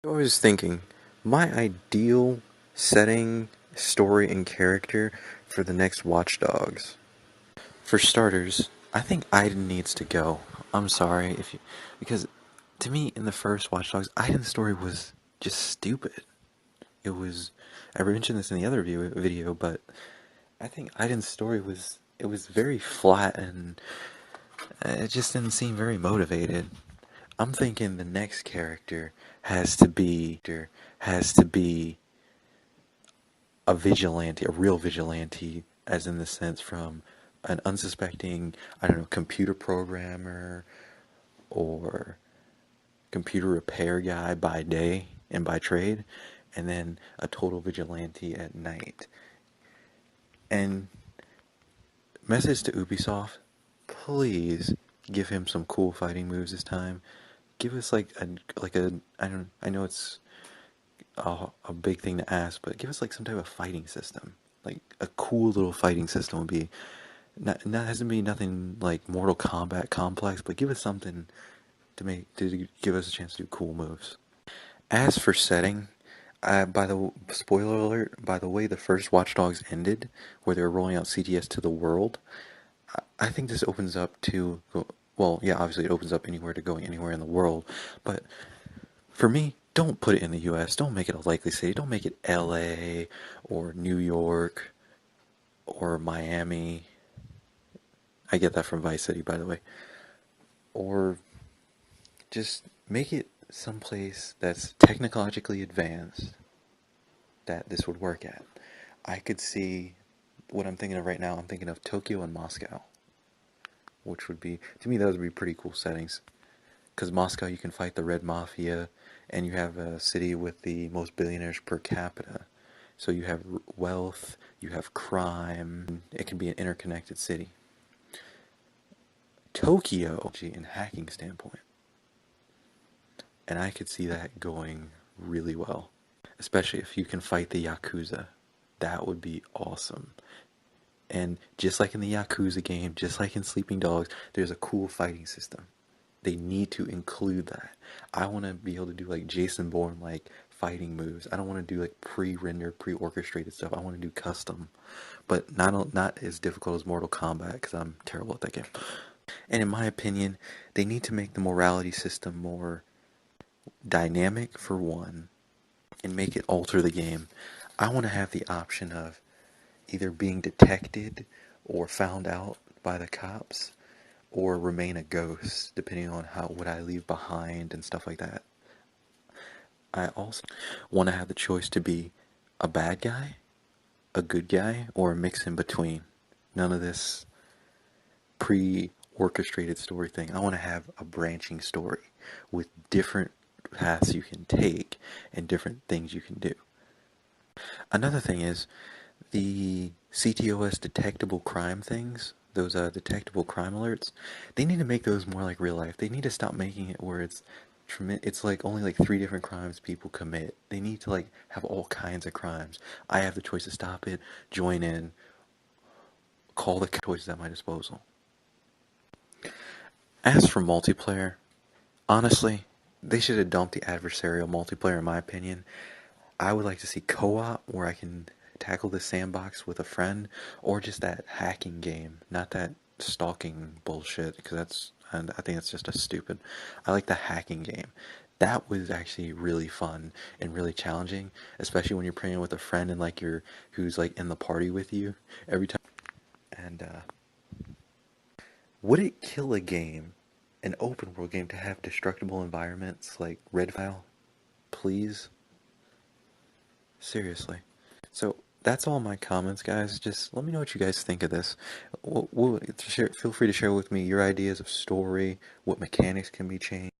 I was thinking, my ideal setting, story, and character for the next Watch Dogs. For starters, I think Aiden needs to go. I'm sorry if you, because to me, in the first Watch Dogs, Aiden's story was just stupid. It was, I mentioned this in the other video, but I think Aiden's story was very flat and it just didn't seem very motivated. I'm thinking the next character has to be a vigilante, a real vigilante, as in the sense from an unsuspecting, I don't know, computer programmer or computer repair guy by day and by trade, and then a total vigilante at night. And message to Ubisoft, please give him some cool fighting moves this time. Give us like a I know it's a big thing to ask, but give us like some type of fighting system. Like a cool little fighting system would be not hasn't be nothing like Mortal Kombat complex, but give us something to give us a chance to do cool moves. As for setting, by the spoiler alert, by the way the first Watch Dogs ended, where they were rolling out CTS to the world, I think this opens up to well, yeah, obviously it opens up anywhere to going anywhere in the world, but for me, don't put it in the U.S. Don't make it a likely city. Don't make it L.A. or New York or Miami. I get that from Vice City, by the way. Or just make it someplace that's technologically advanced that this would work at. I could see what I'm thinking of right now. I'm thinking of Tokyo and Moscow, which would be, to me, those would be pretty cool settings. Because Moscow, you can fight the Red Mafia, and you have a city with the most billionaires per capita. So you have wealth, you have crime. It can be an interconnected city. Tokyo, in hacking standpoint, and I could see that going really well, especially if you can fight the Yakuza. That would be awesome. And just like in the Yakuza game, just like in Sleeping Dogs, there's a cool fighting system. They need to include that. I want to be able to do like Jason Bourne like fighting moves. I don't want to do like pre-rendered, pre-orchestrated stuff. I want to do custom, but not as difficult as Mortal Kombat because I'm terrible at that game. And in my opinion, they need to make the morality system more dynamic for one, and make it alter the game. I want to have the option of either being detected or found out by the cops or remain a ghost depending on how what I leave behind and stuff like that. I also want to have the choice to be a bad guy, a good guy, or a mix in between. None of this pre-orchestrated story thing. I want to have a branching story with different paths you can take and different things you can do. Another thing is the CTOS detectable crime things, those detectable crime alerts, they need to make those more like real life. They need to stop making it where it's like only like 3 different crimes people commit. They need to like have all kinds of crimes. I have the choice to stop it, join in, call the choices at my disposal. As for multiplayer, honestly, they should have dumped the adversarial multiplayer in my opinion. I would like to see co-op where I can tackle the sandbox with a friend, or just that hacking game, not that stalking bullshit, because I think that's just a stupid. I like the hacking game. That was actually really fun and really challenging, especially when you're playing with a friend and like you're who's like in the party with you every time. And would it kill a game, an open world game, to have destructible environments like Redfall? Please, seriously. So that's all my comments, guys. Just let me know what you guys think of this. Feel free to share with me your ideas of story, what mechanics can be changed.